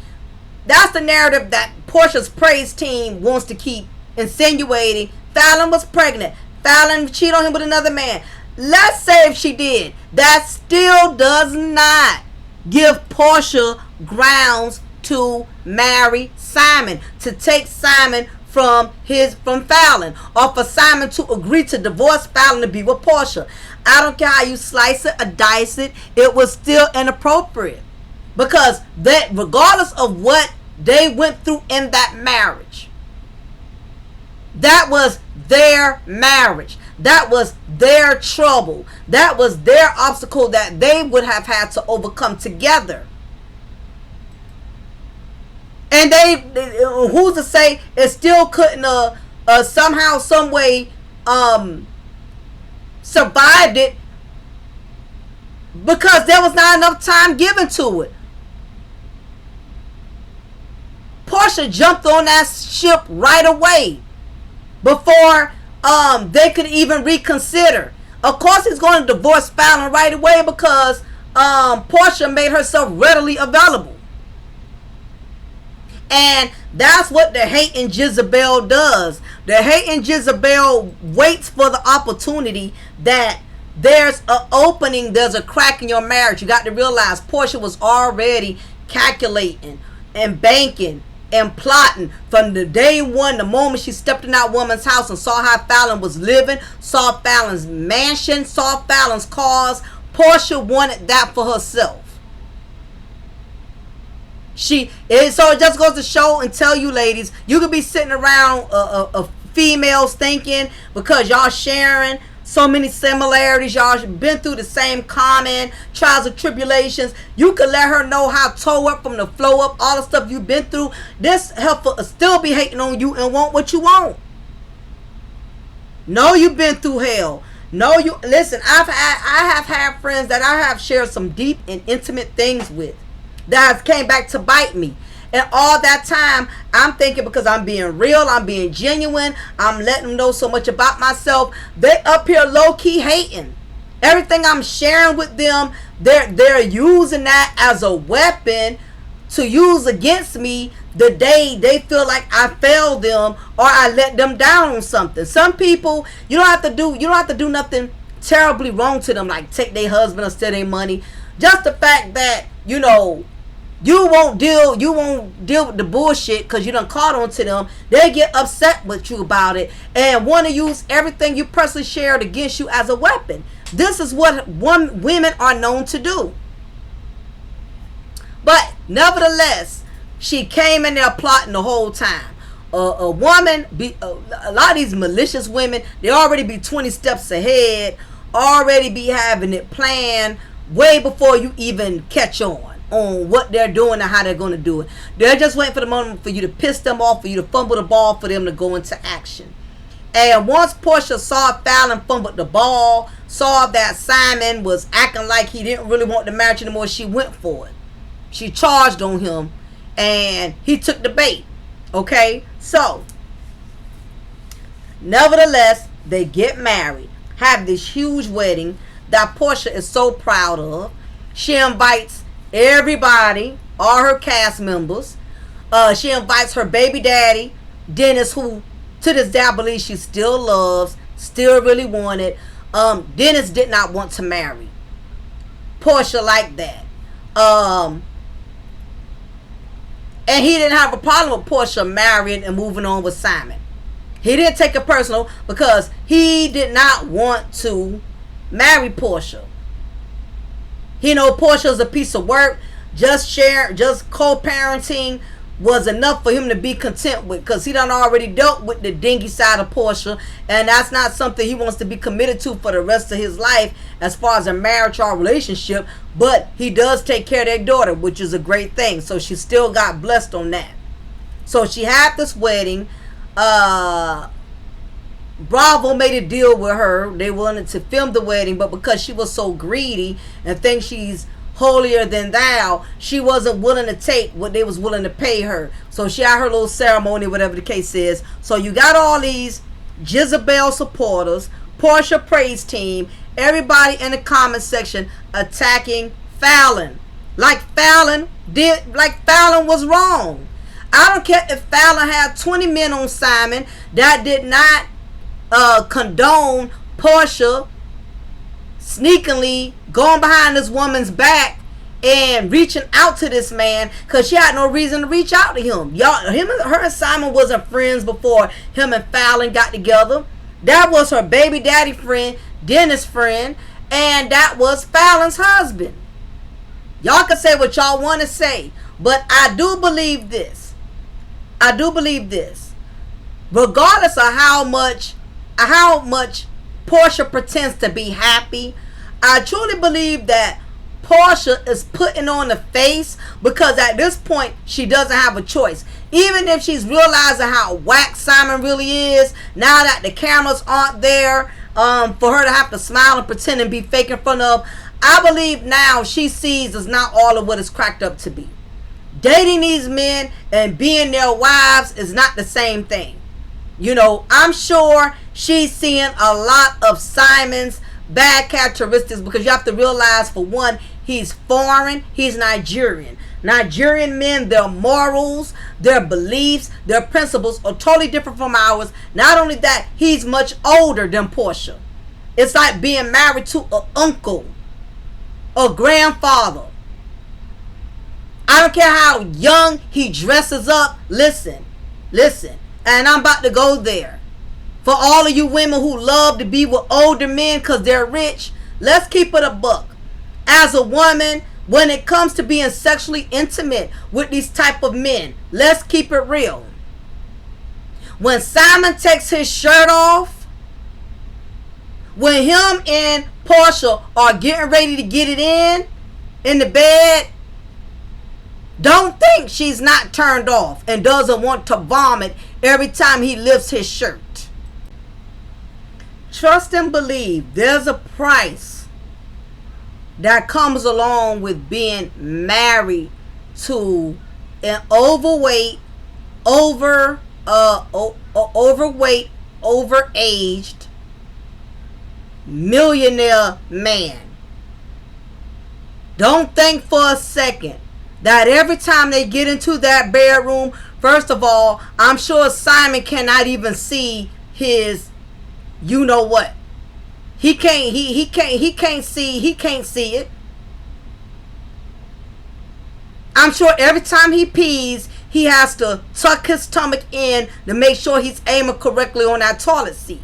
That's the narrative that Porsha's praise team wants to keep insinuating. Falynn was pregnant. Falynn cheated on him with another man. Let's say if she did, that still does not give Porsha grounds to marry Simon, to take Simon from Falynn, or for Simon to agree to divorce Falynn to be with Porsha. I don't care how you slice it or dice it, it was still inappropriate, because that, regardless of what they went through in that marriage, that was their marriage. That was their trouble. That was their obstacle that they would have had to overcome together. And who's to say it still couldn't somehow, some way survived it, because there was not enough time given to it. Porsha jumped on that ship right away before they could even reconsider. Of course, he's going to divorce Falynn right away because Porsha made herself readily available. And that's what the hating Jezebel does. The hating Jezebel waits for the opportunity that there's an opening, there's a crack in your marriage. You got to realize Porsha was already calculating and banking and plotting from the day one, the moment she stepped in that woman's house and saw how Falynn was living, saw Falynn's mansion, saw Falynn's cars. Porsha wanted that for herself. So it just goes to show and tell you, ladies, you could be sitting around females thinking, because y'all sharing so many similarities, y'all been through the same common trials and tribulations, you could let her know how toe up from the flow up, all the stuff you've been through. This helper still be hating on you and want what you want. No, you've been through hell. No, you listen. I have had friends that I have shared some deep and intimate things with. that came back to bite me. And all that time, I'm thinking because I'm being real, I'm being genuine, I'm letting them know so much about myself. They up here low-key hating. Everything I'm sharing with them, they're using that as a weapon to use against me the day they feel like I failed them or I let them down on something. Some people, you don't have to do nothing terribly wrong to them, like take their husband or steal their money. Just the fact that, you won't deal with the bullshit because you done caught on to them. They get upset with you about it and want to use everything you personally shared against you as a weapon. This is what women are known to do. But nevertheless, she came in there plotting the whole time. A lot of these malicious women, they already be 20 steps ahead, already be having it planned way before you even catch on what they're doing and how they're going to do it. They're just waiting for the moment for you to piss them off, for you to fumble the ball, for them to go into action. And once Porsha saw Falynn fumbled the ball, saw that Simon was acting like he didn't really want the marriage anymore, she went for it. She charged on him, and he took the bait. Okay? So, nevertheless, they get married, have this huge wedding that Porsha is so proud of. She invites everybody, all her cast members. She invites her baby daddy, Dennis, who to this day I believe she still loves, still really wanted. Dennis did not want to marry Porsha like that. And he didn't have a problem with Porsha marrying and moving on with Simon. He didn't take it personal because he did not want to marry Porsha. He know Porsha's a piece of work. Just co-parenting was enough for him to be content with, because he done already dealt with the dingy side of Porsha, and that's not something he wants to be committed to for the rest of his life as far as a marriage or relationship. But he does take care of their daughter, which is a great thing. So she still got blessed on that. So she had this wedding. Bravo made a deal with her. They wanted to film the wedding, but because she was so greedy and thinks she's holier than thou, she wasn't willing to take what they was willing to pay her. So she had her little ceremony, whatever the case is. So you got all these Jezebel supporters, Porsha praise team, everybody in the comment section attacking Falynn. Like Falynn was wrong. I don't care if Falynn had 20 men on Simon. That did not condone Porsha sneakily going behind this woman's back and reaching out to this man, because she had no reason to reach out to him. Her and Simon wasn't friends before him and Falynn got together. That was her baby daddy friend, Dennis' friend, and that was Falynn's husband. Y'all can say what y'all want to say, but I do believe this. Regardless of how much Porsha pretends to be happy, I truly believe that Porsha is putting on the face, because at this point she doesn't have a choice. Even if she's realizing how whack Simon really is, now that the cameras aren't there for her to have to smile and pretend and be fake in front of, I believe now she sees is not all of what it's cracked up to be. Dating these men and being their wives is not the same thing. I'm sure she's seeing a lot of Simon's bad characteristics, because you have to realize, for one, he's foreign, he's Nigerian. Nigerian men, their morals, their beliefs, their principles are totally different from ours. Not only that, he's much older than Porsha. It's like being married to an uncle, a grandfather. I don't care how young he dresses up. Listen, and I'm about to go there. For all of you women who love to be with older men because they're rich, let's keep it a buck. As a woman, when it comes to being sexually intimate with these type of men, let's keep it real. When Simon takes his shirt off, when him and Porsha are getting ready to get it in the bed, don't think she's not turned off and doesn't want to vomit every time he lifts his shirt. Trust and believe there's a price that comes along with being married to an overweight, overaged millionaire man. Don't think for a second that every time they get into that bedroom, first of all, I'm sure Simon cannot even see his, you know what. He can't see it. I'm sure every time he pees, he has to tuck his stomach in to make sure he's aiming correctly on that toilet seat.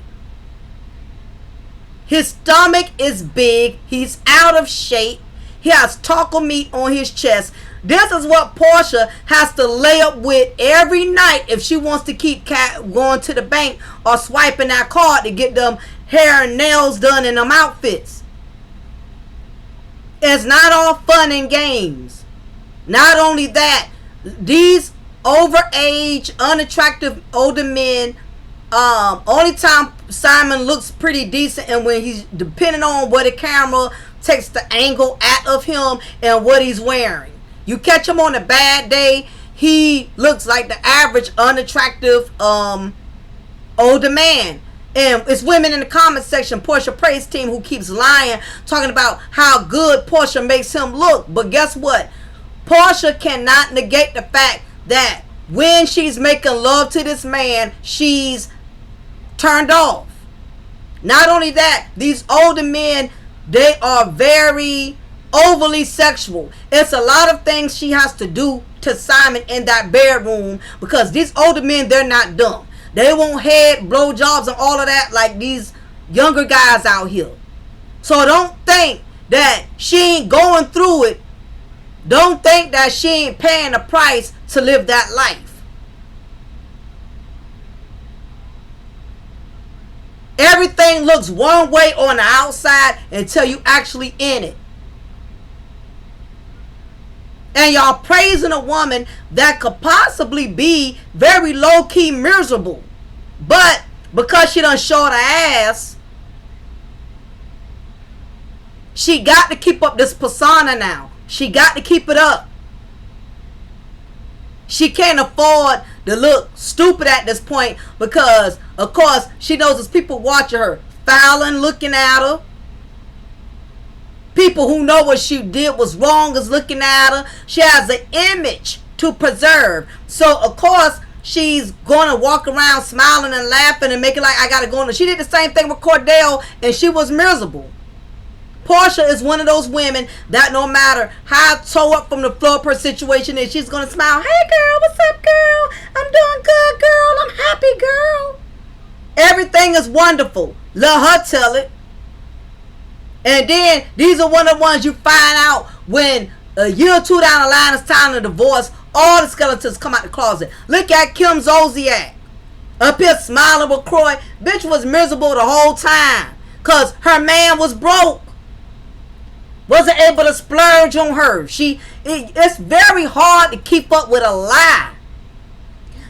His stomach is big. He's out of shape. He has taco meat on his chest. This is what Porsha has to lay up with every night if she wants to keep going to the bank or swiping that card to get them hair and nails done in them outfits. It's not all fun and games. Not only that, these overage, unattractive older men, only time Simon looks pretty decent and when he's depending on what the camera takes the angle at of him and what he's wearing. You catch him on a bad day, he looks like the average unattractive older man. And it's women in the comment section, Porsha praise team, who keeps lying, talking about how good Porsha makes him look. But guess what? Porsha cannot negate the fact that when she's making love to this man, she's turned off. Not only that, these older men, they are very overly sexual. It's a lot of things she has to do to Simon in that bedroom because these older men, they're not dumb. They won't head blowjobs and all of that like these younger guys out here. So don't think that she ain't going through it. Don't think that she ain't paying the price to live that life. Everything looks one way on the outside until you actually in it. And y'all praising a woman that could possibly be very low-key miserable. But because she done showed her ass, she got to keep up this persona now. She got to keep it up. She can't afford to look stupid at this point because, of course, she knows there's people watching her. Falynn looking at her. People who know what she did was wrong is looking at her. She has an image to preserve. So, of course, she's going to walk around smiling and laughing and making like I got to go on. She did the same thing with Cordell and she was miserable. Porsha is one of those women that no matter how toe up from the floor per situation is, she's going to smile. Hey, girl, what's up, girl? I'm doing good, girl. I'm happy, girl. Everything is wonderful. Let her tell it. And then these are one of the ones you find out when a year or two down the line it's time to divorce. All the skeletons come out the closet. Look at Kim Zolciak up here smiling with Croy. Bitch was miserable the whole time because her man was broke. Wasn't able to splurge on her. It's very hard to keep up with a lie.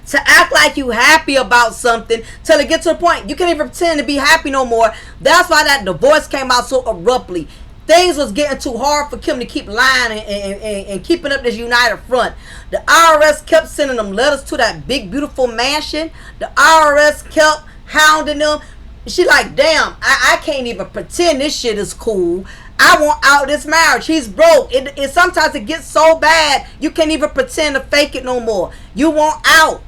To act like you happy about something till it gets to a point you can't even pretend to be happy no more. That's why that divorce came out so abruptly. Things was getting too hard for Kim to keep lying and keeping up this united front. The IRS kept sending them letters to that big beautiful mansion. The IRS kept hounding them. She like, damn, I can't even pretend this shit is cool. I want out this marriage. He's broke. It sometimes it gets so bad you can't even pretend to fake it no more. You want out.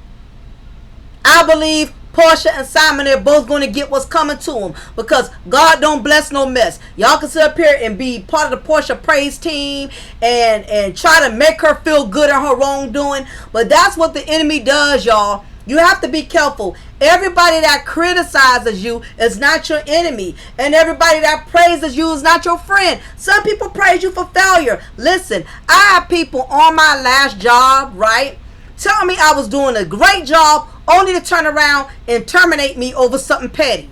I believe Porsha and Simon are both going to get what's coming to them because God don't bless no mess. Y'all can sit up here and be part of the Porsha praise team and try to make her feel good in her wrongdoing. But that's what the enemy does, y'all. You have to be careful. Everybody that criticizes you is not your enemy. And everybody that praises you is not your friend. Some people praise you for failure. Listen, I have people on my last job, right, telling me I was doing a great job only to turn around and terminate me over something petty.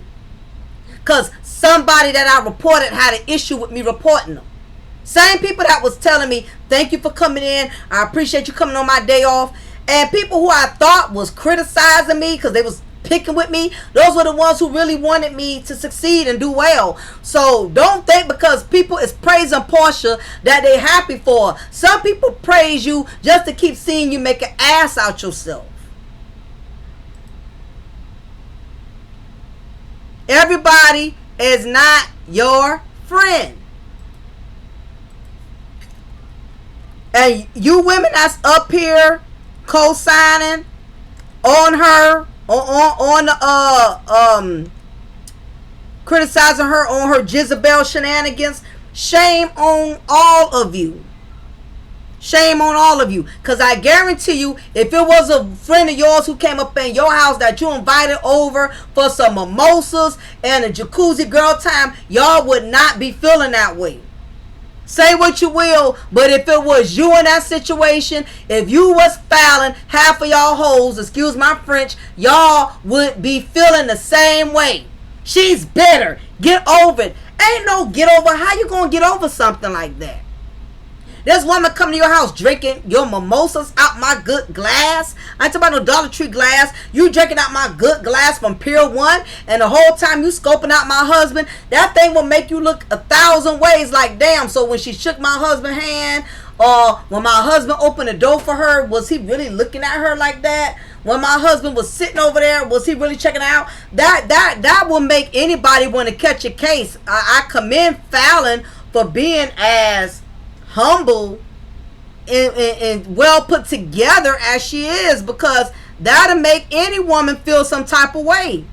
Because somebody that I reported had an issue with me reporting them. Same people that was telling me, thank you for coming in. I appreciate you coming on my day off. And people who I thought was criticizing me because they was picking with me, those were the ones who really wanted me to succeed and do well. So don't think because people is praising Porsha that they happy for her. Some people praise you just to keep seeing you make an ass out yourself. Everybody is not your friend. And you women that's up here co-signing on her, criticizing her on her Jezebel shenanigans, shame on all of you. Shame on all of you. Because I guarantee you, if it was a friend of yours who came up in your house that you invited over for some mimosas and a jacuzzi girl time, y'all would not be feeling that way. Say what you will, but if it was you in that situation, if you was Falynn, half of y'all hoes, excuse my French, y'all would be feeling the same way. She's bitter. Get over it. Ain't no get over. How you gonna get over something like that? This woman come to your house drinking your mimosas out my good glass. I ain't talking about no Dollar Tree glass. You drinking out my good glass from Pier 1. And the whole time you scoping out my husband. That thing will make you look 1,000 ways like, damn. So when she shook my husband's hand, or when my husband opened the door for her, was he really looking at her like that? When my husband was sitting over there, was he really checking out? That will make anybody want to catch a case. I commend Falynn for being as humble and well put together as she is, because that'll make any woman feel some type of way.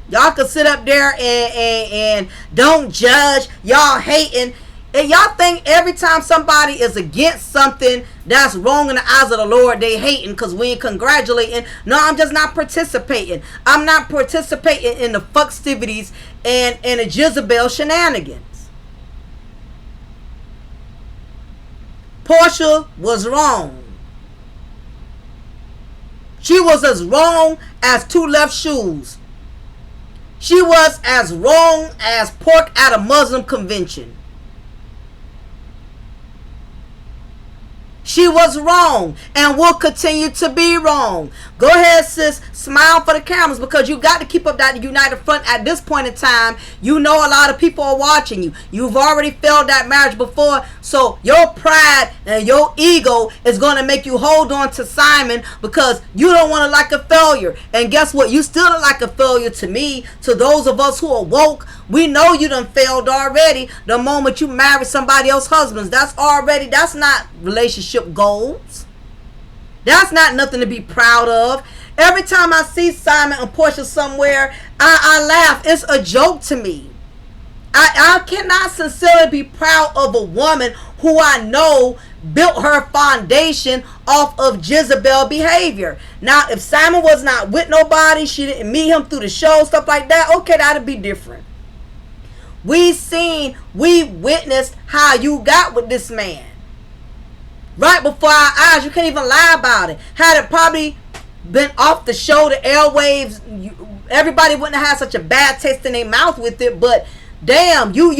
Y'all can sit up there and don't judge, y'all hating, and y'all think every time somebody is against something that's wrong in the eyes of the Lord, they hating because we ain't congratulating. No, I'm just not participating. I'm not participating in the fuckstivities and the Jezebel shenanigans. Porsha was wrong. She was as wrong as two left shoes. She was as wrong as pork at a Muslim convention. She was wrong and will continue to be wrong. Go ahead, sis. Smile for the cameras, because you got to keep up that united front at this point in time. You know a lot of people are watching you. You've already failed that marriage before. So your pride and your ego is going to make you hold on to Simon because you don't want to look like a failure. And guess what? You still look like a failure to me. To those of us who are woke, we know you done failed already the moment you marry somebody else's husband. That's not relationship goals. That's not nothing to be proud of. Every time I see Simon and Porsha somewhere, I laugh. It's a joke to me. I cannot sincerely be proud of a woman who I know built her foundation off of Jezebel behavior. Now, if Simon was not with nobody, she didn't meet him through the show, stuff like that, okay, that'd be different. We witnessed how you got with this man. Right before our eyes. You can't even lie about it. Had it probably been off the show, the airwaves, everybody wouldn't have had such a bad taste in their mouth with it. But damn, you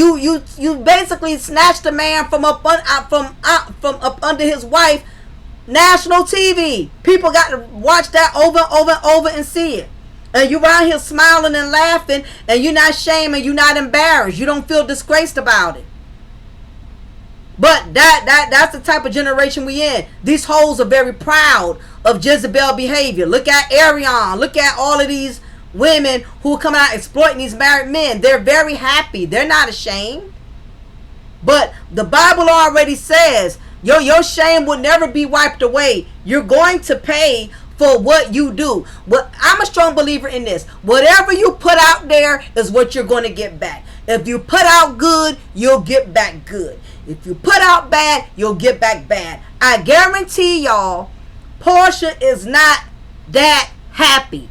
basically snatched the man from up under his wife. National TV. People got to watch that over and over and see it. And you around here smiling and laughing, and you're not ashamed and you're not embarrassed. You don't feel disgraced about it. But that's the type of generation we in. These hoes are very proud of Jezebel behavior. Look at Ariane. Look at all of these women who are coming out exploiting these married men. They're very happy. They're not ashamed. But the Bible already says your shame will never be wiped away. You're going to pay for what you do. But I'm a strong believer in this. Whatever you put out there is what you're going to get back. If you put out good, you'll get back good. If you put out bad, you'll get back bad. I guarantee y'all, Porsha is not that happy.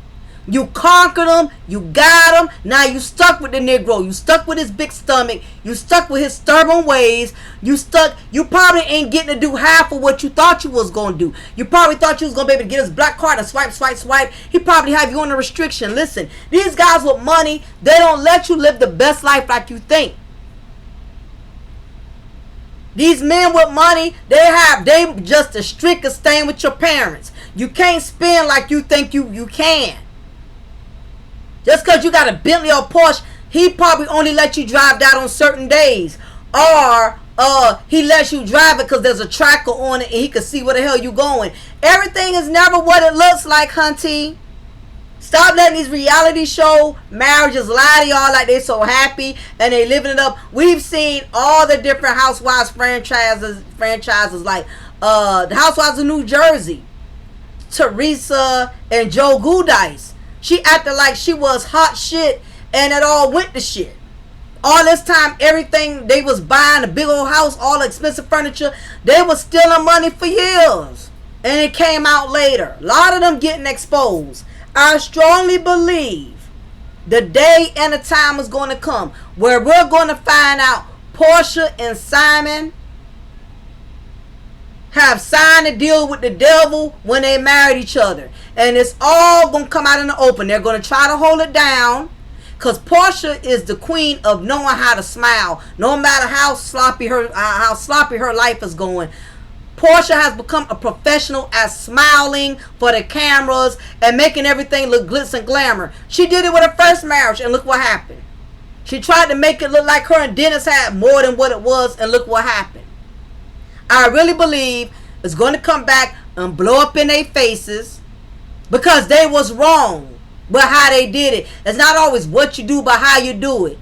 You conquered him. You got him. Now you stuck with the Negro. You stuck with his big stomach. You stuck with his stubborn ways. You probably ain't getting to do half of what you thought you was going to do. You probably thought you was going to be able to get his black card and swipe. He probably have you on a restriction. Listen, these guys with money, they don't let you live the best life like you think. These men with money, they just as strict as staying with your parents. You can't spend like you think you can. Just because you got a Bentley or Porsche, he probably only let you drive that on certain days. Or he lets you drive it because there's a tracker on it and he can see where the hell you going. Everything is never what it looks like, hunty. Stop letting these reality show marriages lie to y'all like they so happy and they living it up. We've seen all the different Housewives franchises like the Housewives of New Jersey, Teresa and Joe Goodice. She acted like she was hot shit and it all went to shit. All this time, everything they was buying, a big old house, all the expensive furniture, they was stealing money for years. And it came out later. A lot of them getting exposed. I strongly believe the day and the time is going to come where we're going to find out Porsha and Simon have signed a deal with the devil when they married each other. And it's all going to come out in the open. They're going to try to hold it down because Porsha is the queen of knowing how to smile. No matter how sloppy her life is going. Porsha has become a professional at smiling for the cameras and making everything look glitz and glamour. She did it with her first marriage and look what happened. She tried to make it look like her and Dennis had more than what it was and look what happened. I really believe it's going to come back and blow up in their faces because they was wrong with how they did it. It's not always what you do but how you do it.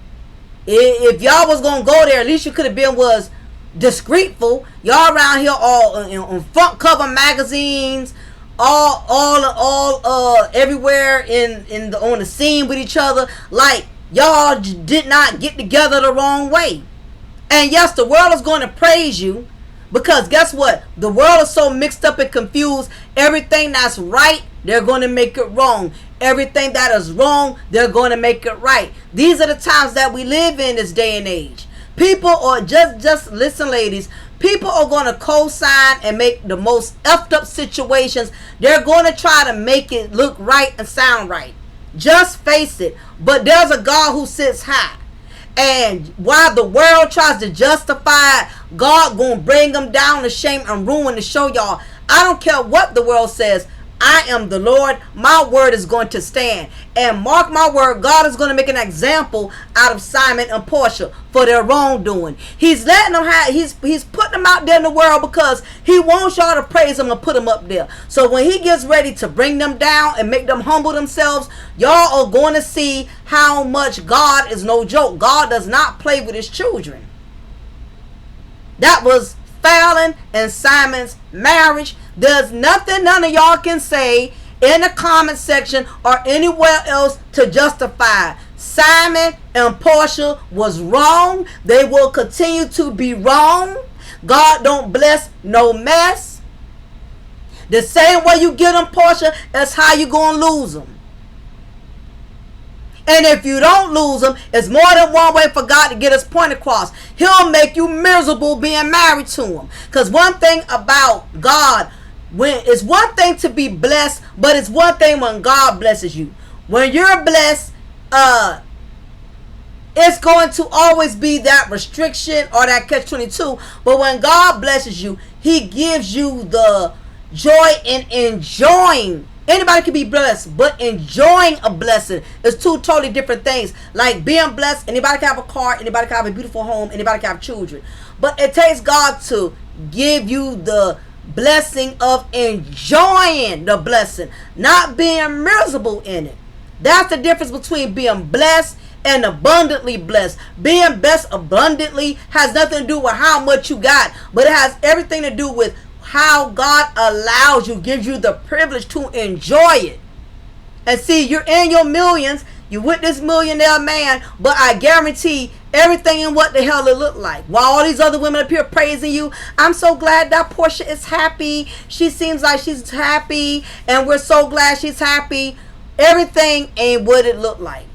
If y'all was going to go there, at least you could have been was discreetful. Y'all around here all on front cover magazines, all everywhere on the scene with each other, like y'all did not get together the wrong way. And yes, the world is going to praise you because guess what? The world is so mixed up and confused. Everything that's right, they're going to make it wrong. Everything that is wrong, they're going to make it right. These are the times that we live in this day and age. People are just listen, ladies. People are going to co-sign and make the most effed up situations. They're going to try to make it look right and sound right. Just face it. But there's a God who sits high. And while the world tries to justify it, God going to bring them down to shame and ruin to show y'all. I don't care what the world says. I am the Lord. My word is going to stand. And mark my word, God is going to make an example out of Simon and Porsha for their wrongdoing. He's letting them he's putting them out there in the world because he wants y'all to praise him and put them up there. So when he gets ready to bring them down and make them humble themselves, y'all are going to see how much God is no joke. God does not play with his children. That was Falynn and Simon's marriage. There's nothing none of y'all can say in the comment section or anywhere else to justify. Simon and Porsha was wrong. They will continue to be wrong. God don't bless no mess. The same way you get them, Porsha, that's how you gonna lose them. And if you don't lose them, it's more than one way for God to get his point across. He'll make you miserable being married to him. Because one thing about God, it's one thing to be blessed, but it's one thing when God blesses you. When you're blessed, it's going to always be that restriction or that catch-22. But when God blesses you, he gives you the joy in enjoying. Anybody can be blessed, but enjoying a blessing is two totally different things. Like being blessed, anybody can have a car, anybody can have a beautiful home, anybody can have children. But it takes God to give you the blessing of enjoying the blessing, not being miserable in it. That's the difference between being blessed and abundantly blessed. Being blessed abundantly has nothing to do with how much you got, but it has everything to do with how God allows you, gives you the privilege to enjoy it. And see, you're in your millions, you with this millionaire man, but I guarantee everything in what the hell it look like. While all these other women up here praising you, I'm so glad that Porsha is happy. She seems like she's happy, and we're so glad she's happy. Everything ain't what it look like.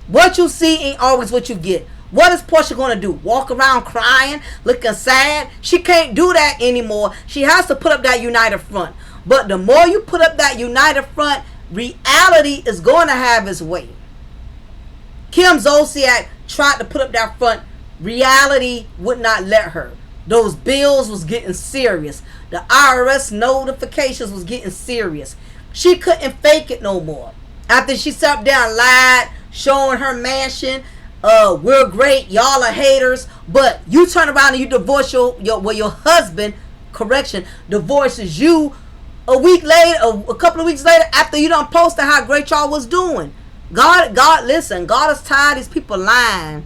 What you see ain't always what you get. What is Porsha going to do? Walk around crying, looking sad? She can't do that anymore. She has to put up that united front. But the more you put up that united front, reality is going to have its way. Kim Zolciak tried to put up that front. Reality would not let her. Those bills was getting serious. The IRS notifications was getting serious. She couldn't fake it no more. After she sat down and lied, showing her mansion, we're great, y'all are haters, but you turn around and you divorce your husband, correction, divorces you a week later, a couple of weeks later, after you done posted how great y'all was doing. God, listen, God is tired of these people lying,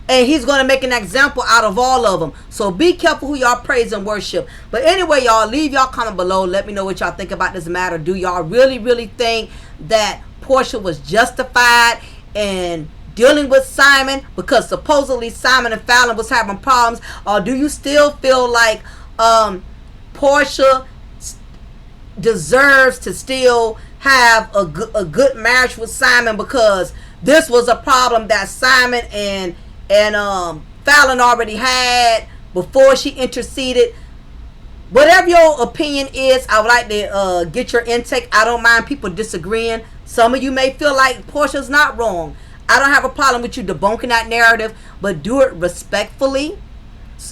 and he's going to make an example out of all of them. So be careful who y'all praise and worship. But anyway, y'all, leave y'all comment below. Let me know what y'all think about this matter. Do y'all really think that Porsha was justified in dealing with Simon because supposedly Simon and Falynn was having problems? Or do you still feel like Porsha deserves to still have a good marriage with Simon, because this was a problem that Simon and Falynn already had before she interceded? Whatever your opinion is, I would like to get your intake. I don't mind people disagreeing. Some of you may feel like Porsha's not wrong. I don't have a problem with you debunking that narrative, but do it respectfully.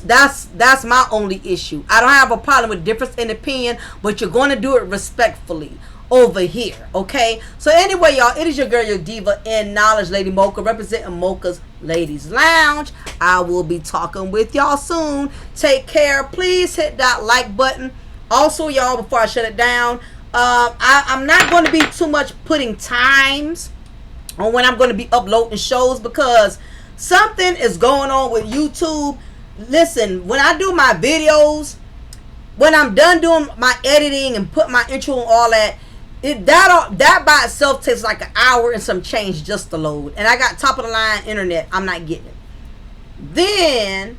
That's my only issue. I don't have a problem with difference in opinion, but you're going to do it respectfully over here, okay? So anyway, y'all, it is your girl, your diva in knowledge, Lady Mocha, representing Mocha's Ladies Lounge. I will be talking with y'all soon. Take care. Please hit that like button. Also, y'all, before I shut it down, I'm not going to be too much putting times on when I'm going to be uploading shows, because something is going on with YouTube. Listen, when I do my videos, when I'm done doing my editing and put my intro and all that, that by itself takes like an hour and some change just to load. And I got top of the line internet. I'm not getting it. Then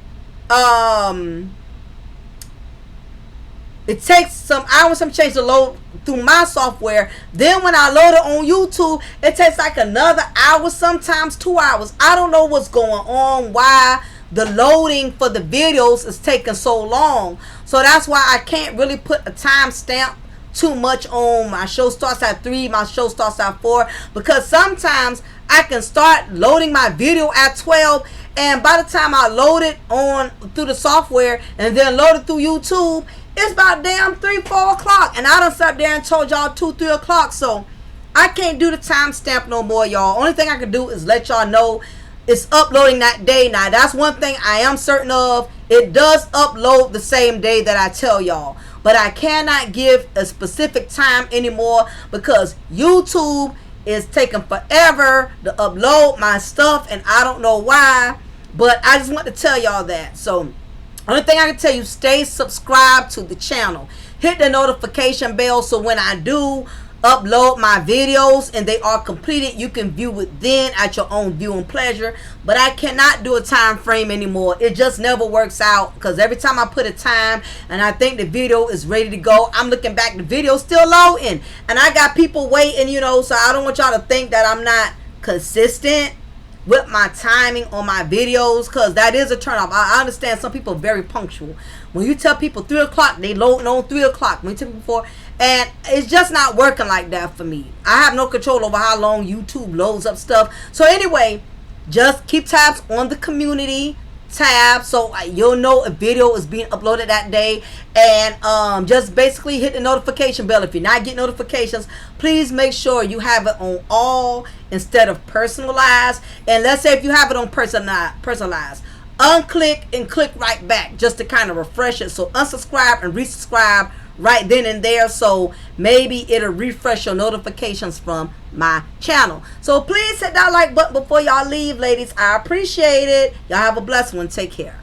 it takes some hours, some change to load through my software. Then when I load it on YouTube, it takes like another hour, sometimes 2 hours. I don't know what's going on, why the loading for the videos is taking so long. So that's why I can't really put a timestamp too much on my show starts at 3, my show starts at 4, because sometimes I can start loading my video at 12, and by the time I load it on through the software and then load it through YouTube, it's about damn 3, 4 o'clock, and I done sat there and told y'all 2, 3 o'clock. So I can't do the timestamp no more, y'all. Only thing I can do is let y'all know it's uploading that day. Now that's one thing I am certain of. It does upload the same day that I tell y'all, but I cannot give a specific time anymore because YouTube is taking forever to upload my stuff, and I don't know why, but I just want to tell y'all that. So only thing I can tell you, stay subscribed to the channel, hit the notification bell, so when I do upload my videos and they are completed, you can view it then at your own viewing pleasure. But I cannot do a time frame anymore. It just never works out, because every time I put a time and I think the video is ready to go, I'm looking back, the video still loading, and I got people waiting, you know. So I don't want y'all to think that I'm not consistent with my timing on my videos, because that is a turn off. I understand some people are very punctual. When you tell people 3 o'clock, they loading on 3 o'clock. When you tell people 4, and it's just not working like that for me. I have no control over how long YouTube loads up stuff. So anyway, just keep tabs on the community tab, so you'll know a video is being uploaded that day. And just basically hit the notification bell. If you're not getting notifications, please make sure you have it on all instead of personalized. And let's say if you have it on personalized, unclick and click right back just to kind of refresh it. So unsubscribe and resubscribe right then and there, so maybe it'll refresh your notifications from my channel. So please hit that like button before y'all leave, ladies. I appreciate it. Y'all have a blessed one. Take care.